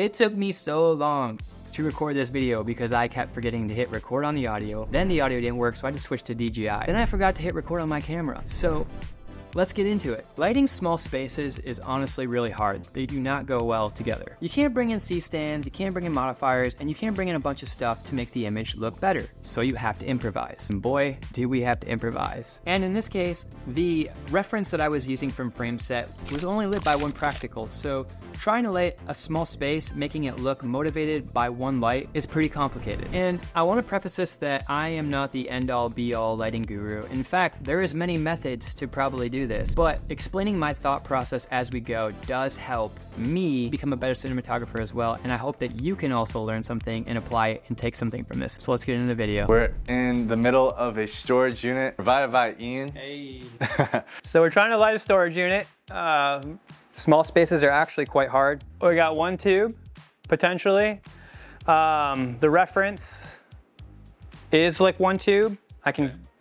It took me so long to record this video because I kept forgetting to hit record on the audio. Then the audio didn't work, so I just switched to DJI. Then I forgot to hit record on my camera. So let's get into it. Lighting small spaces is honestly really hard. They do not go well together. You can't bring in C-stands, you can't bring in modifiers, and you can't bring in a bunch of stuff to make the image look better. So you have to improvise. And boy, do we have to improvise. And in this case, the reference that I was using from FrameSet was only lit by one practical, so trying to light a small space, making it look motivated by one light is pretty complicated. And I want to preface this that I am not the end-all be-all lighting guru. In fact, there is many methods to probably do this, but explaining my thought process as we go does help me become a better cinematographer as well, and I hope that you can also learn something and apply it and take something from this. So let's get into the video. We're in the middle of a storage unit provided by Ian. Hey. So we're trying to light a storage unit. Small spaces are actually quite hard. We got one tube, potentially. The reference is like one tube.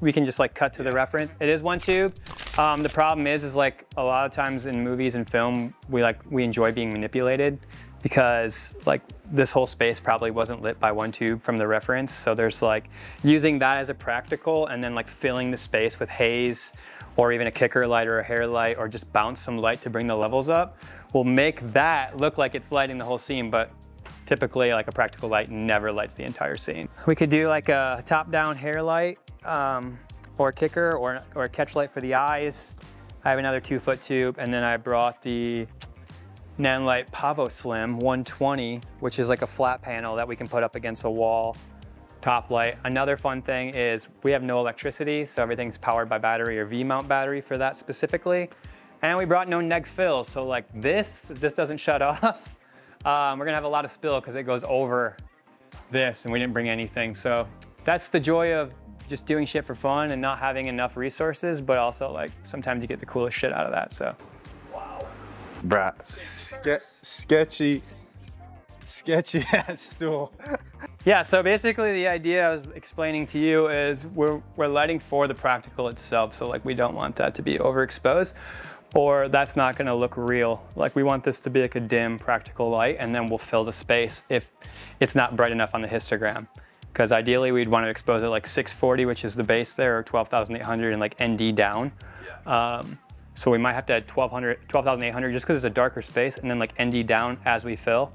We can just like cut to the reference. It is one tube. The problem is like a lot of times in movies and film, we enjoy being manipulated because like this whole space probably wasn't lit by one tube from the reference. So there's like using that as a practical and then like filling the space with haze or even a kicker light or a hair light or just bounce some light to bring the levels up will make that look like it's lighting the whole scene, but typically like a practical light never lights the entire scene. We could do like a top-down hair light or a kicker or a catch light for the eyes. I have another 2-foot tube, and then I brought the Nanlite Pavo Slim 120, which is like a flat panel that we can put up against a wall. Top light. Another fun thing is we have no electricity, so everything's powered by battery or V-mount battery for that specifically. And we brought no neg fill, so like this doesn't shut off. We're gonna have a lot of spill because it goes over this and we didn't bring anything. So that's the joy of just doing shit for fun and not having enough resources, but also like sometimes you get the coolest shit out of that, so. Wow. Bruh, sketchy ass stool. Yeah, so basically the idea I was explaining to you is we're lighting for the practical itself, so like we don't want that to be overexposed or that's not gonna look real. Like we want this to be like a dim practical light and then we'll fill the space if it's not bright enough on the histogram. Because ideally we'd want to expose it like 640, which is the base there, or 12,800 and like ND down. Yeah. So we might have to add 12,800 just because it's a darker space and then like ND down as we fill.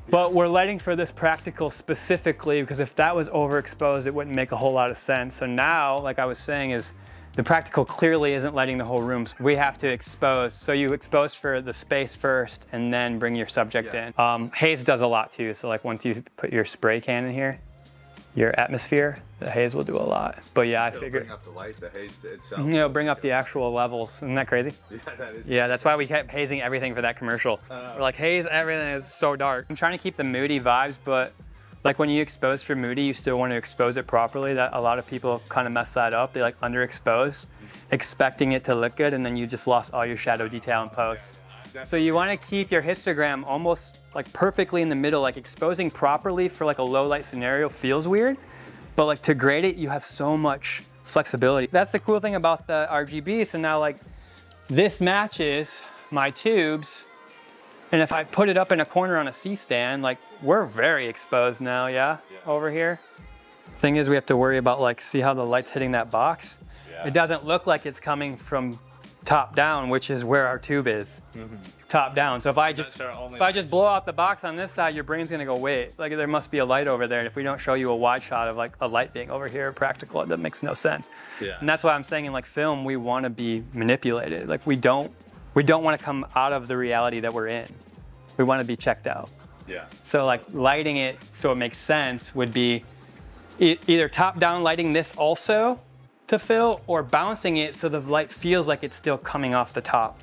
But we're lighting for this practical specifically because if that was overexposed, it wouldn't make a whole lot of sense. So now, like I was saying, is the practical clearly isn't lighting the whole room. We have to expose. So you expose for the space first and then bring your subject in. Haze does a lot too. So like once you put your spray can in here, your atmosphere, the haze will do a lot. But yeah, I figured. Bring up the light, the haze itself. You know, bring up the actual levels. Isn't that crazy? Yeah, that is. Yeah, that's why we kept hazing everything for that commercial. We're like, haze everything is so dark. I'm trying to keep the moody vibes, but like when you expose for moody, you still want to expose it properly. That a lot of people kind of mess that up. They like underexpose, expecting it to look good, and then you just lost all your shadow detail in post. So you want to keep your histogram almost like perfectly in the middle, like exposing properly for like a low light scenario feels weird, but like to grade it, you have so much flexibility. That's the cool thing about the RGB. So now like this matches my tubes, and if I put it up in a corner on a C-stand, like we're very exposed now, yeah, over here. Thing is we have to worry about like, see how the light's hitting that box? Yeah. It doesn't look like it's coming from top down, which is where our tube is. Top down. So if I just blow out the box on this side, your brain's gonna go, wait, like there must be a light over there. And if we don't show you a wide shot of like a light being over here practical, that makes no sense. Yeah. And that's why I'm saying in like film, we want to be manipulated. Like we don't want to come out of the reality that we're in. We want to be checked out. Yeah. So like lighting it so it makes sense would be either top down lighting this also to fill, or bouncing it so the light feels like it's still coming off the top.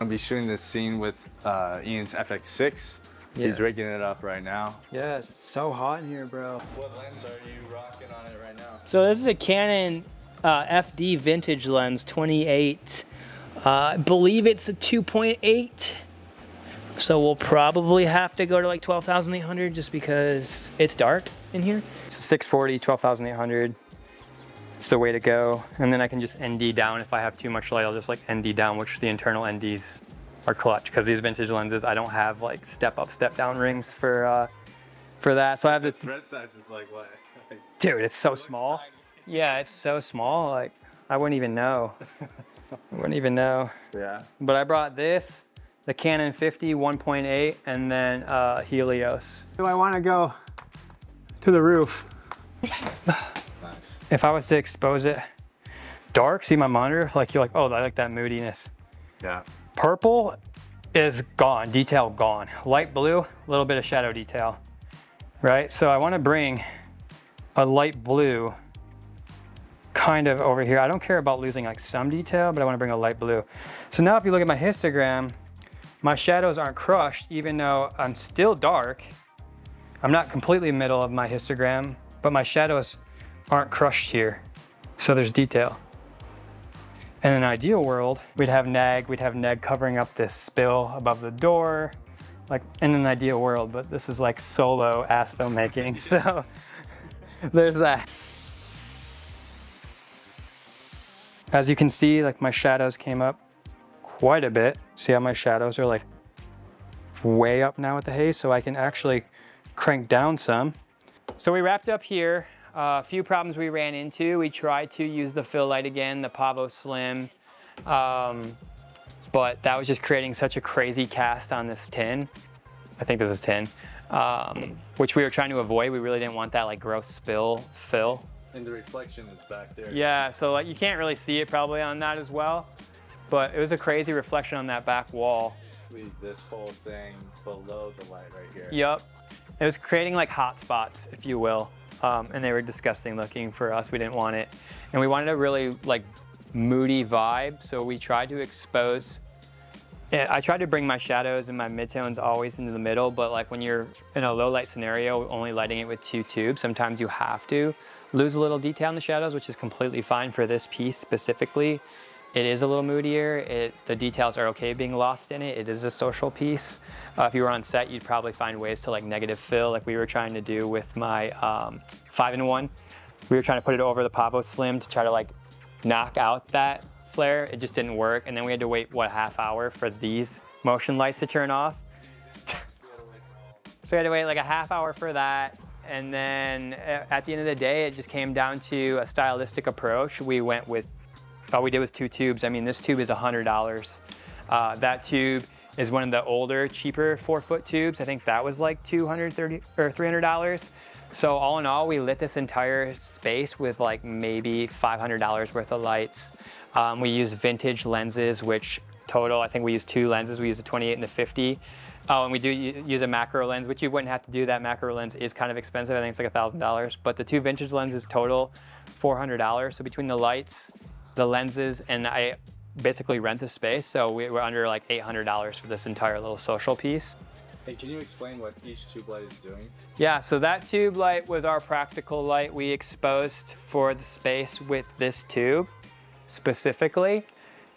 I'll be shooting this scene with Ian's FX6. Yeah. He's rigging it up right now. Yeah, it's so hot in here, bro. What lens are you rocking on it right now? So this is a Canon FD vintage lens, 28. I believe it's a 2.8. So we'll probably have to go to like 12,800 just because it's dark in here. It's a 640, 12,800. It's the way to go. And then I can just ND down. If I have too much light, I'll just like ND down, which the internal NDs are clutch because these vintage lenses, I don't have like step up, step down rings for that. So I have the thread size is like what? Dude, it's so small. Tiny. Yeah, it's so small. Like I wouldn't even know. I wouldn't even know. Yeah. But I brought this, the Canon 50 1.8, and then Helios. Do I want to go to the roof? Nice. If I was to expose it dark, see my monitor? Like you're like, oh, I like that moodiness. Yeah. Purple is gone, detail gone. Light blue, a little bit of shadow detail, right? So I want to bring a light blue kind of over here. I don't care about losing like some detail, but I want to bring a light blue. So now if you look at my histogram, my shadows aren't crushed, even though I'm still dark. I'm not completely middle of my histogram, but my shadows aren't crushed here. So there's detail. In an ideal world, we'd have neg covering up this spill above the door, like in an ideal world, but this is like solo ass filmmaking, so there's that. As you can see, like my shadows came up quite a bit. See how my shadows are like way up now with the haze, so I can actually crank down some. So we wrapped up here. A few problems we ran into. We tried to use the fill light again, the Pavo Slim, but that was just creating such a crazy cast on this tin. I think this is tin, which we were trying to avoid. We really didn't want that like gross spill fill. And the reflection is back there. Yeah, so like you can't really see it probably on that as well, but it was a crazy reflection on that back wall. Squeeze this whole thing below the light right here. Yep. It was creating like hot spots, if you will. And they were disgusting looking for us. We didn't want it. And we wanted a really like moody vibe. So we tried to expose, I tried to bring my shadows and my midtones always into the middle, but like when you're in a low light scenario, only lighting it with 2 tubes, sometimes you have to lose a little detail in the shadows, which is completely fine for this piece specifically. It is a little moodier. The details are okay being lost in it. It is a social piece. If you were on set, you'd probably find ways to like negative fill, like we were trying to do with my 5-in-1. We were trying to put it over the Pavo Slim to try to like knock out that flare. It just didn't work. And then we had to wait, what, a half hour for these motion lights to turn off. So we had to wait like a half hour for that. And then at the end of the day, it just came down to a stylistic approach. We went with, all we did was 2 tubes. I mean, this tube is $100. That tube is one of the older, cheaper 4-foot tubes. I think that was like $230 or $300. So all in all, we lit this entire space with like maybe $500 worth of lights. We used vintage lenses, which total, I think we used 2 lenses. We used a 28 and a 50. Oh, and we do use a macro lens, which you wouldn't have to do. That macro lens is kind of expensive. I think it's like $1,000. But the 2 vintage lenses total $400. So between the lights, the lenses, and I basically rent the space. So we were under like $800 for this entire little social piece. Hey, can you explain what each tube light is doing? Yeah, so that tube light was our practical light we exposed for the space with this tube specifically.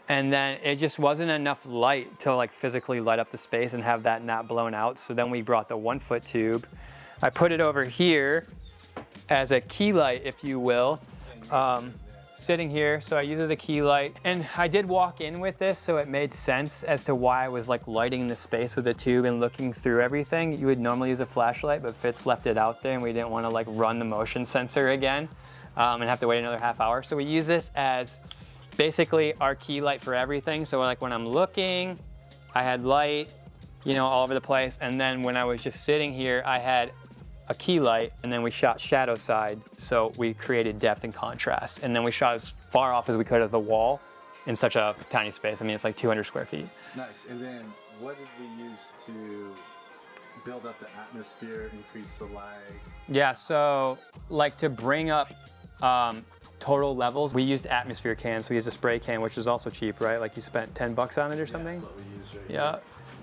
And then it just wasn't enough light to like physically light up the space and have that not blown out. So then we brought the 1-foot tube. I put it over here as a key light, if you will, sitting here. So I use it as a key light. And I did walk in with this, so it made sense as to why I was like lighting the space with the tube and looking through everything. You would normally use a flashlight, but Fitz left it out there and we didn't want to like run the motion sensor again and have to wait another half hour. So we use this as basically our key light for everything. So like when I'm looking, I had light, you know, all over the place. And then when I was just sitting here, I had a key light, and then we shot shadow side. So we created depth and contrast. And then we shot as far off as we could of the wall in such a tiny space. I mean, it's like 200 square feet. Nice. And then what did we use to build up the atmosphere, increase the light? Yeah, so like to bring up total levels, we used atmosphere cans. We used a spray can, which is also cheap, right? Like you spent 10 bucks on it or something? Yeah, what we used right yeah. here.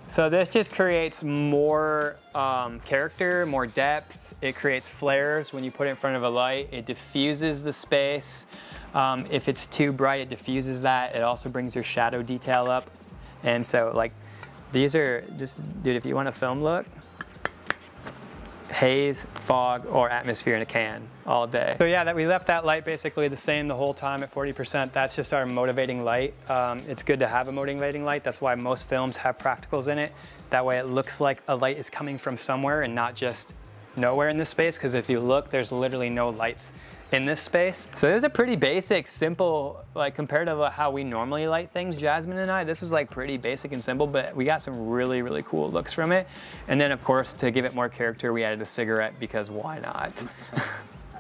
So this just creates more character, more depth. It creates flares when you put it in front of a light. It diffuses the space. If it's too bright, it diffuses that. It also brings your shadow detail up. And so like, these are just, dude, if you want a film look, haze, fog, or atmosphere in a can all day. So yeah, we left that light basically the same the whole time at 40%. That's just our motivating light. It's good to have a motivating light. That's why most films have practicals in it. That way it looks like a light is coming from somewhere and not just nowhere in this space, because if you look, there's literally no lights in this space. So this is a pretty basic, simple, like compared to how we normally light things, Jasmine and I, this was like pretty basic and simple, but we got some really, really cool looks from it. And then of course, to give it more character, we added a cigarette because why not?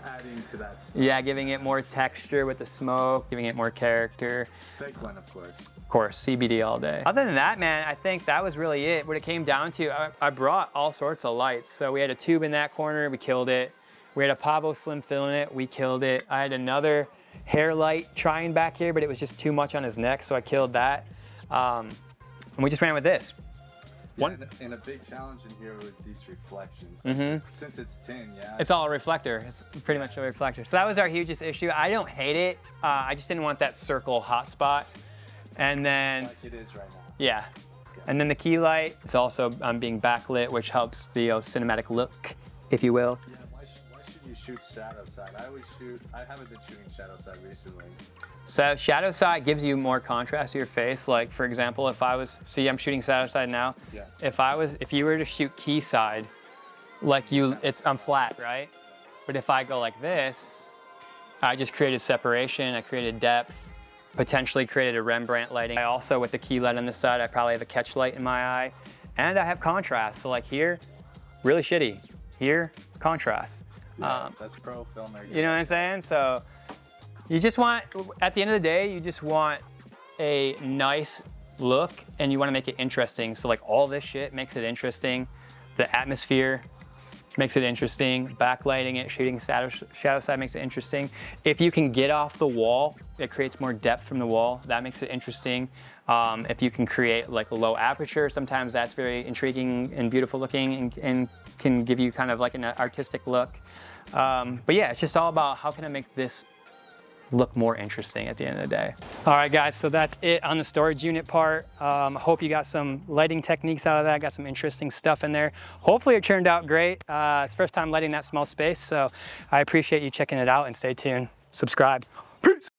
Adding to that smoke. Yeah, giving it more texture with the smoke, giving it more character. Fake one, of course. Of course, CBD all day. Other than that, man, I think that was really it. What it came down to, I brought all sorts of lights. So we had a tube in that corner, we killed it. We had a Pavo Slim fill in it, we killed it. I had another hair light trying back here, but it was just too much on his neck, so I killed that. And we just ran with this. Yeah, and a big challenge in here with these reflections. Since it's tin, yeah. It's all a reflector. It's pretty much a reflector. So that was our hugest issue. I don't hate it. I just didn't want that circle hotspot. And then, like it is right now. Yeah. Okay. And then the key light, it's also being backlit, which helps the cinematic look, if you will. Yeah, why should you shoot shadow side? I haven't been shooting shadow side recently. So shadow side gives you more contrast to your face. Like for example, if I was, see I'm shooting shadow side now. Yeah. If you were to shoot key side, like I'm flat, right? But if I go like this, I just created separation, I created depth, potentially created a Rembrandt lighting. I also, with the key light on this side, I probably have a catch light in my eye, and I have contrast. So like here, really shitty. Here, contrast. Yeah, that's pro filmer. You know what I'm saying? So you just want, at the end of the day, you just want a nice look and you want to make it interesting. So like all this shit makes it interesting. The atmosphere makes it interesting. Backlighting it, shooting shadow side makes it interesting. If you can get off the wall, it creates more depth from the wall. That makes it interesting. If you can create like a low aperture, sometimes that's very intriguing and beautiful looking and can give you kind of like an artistic look. But yeah, it's just all about how can I make this look more interesting at the end of the day. All right guys, so that's it on the storage unit part. I hope you got some lighting techniques out of that, got some interesting stuff in there. Hopefully it turned out great. It's first time lighting that small space, so I appreciate you checking it out and stay tuned. Subscribe. Peace.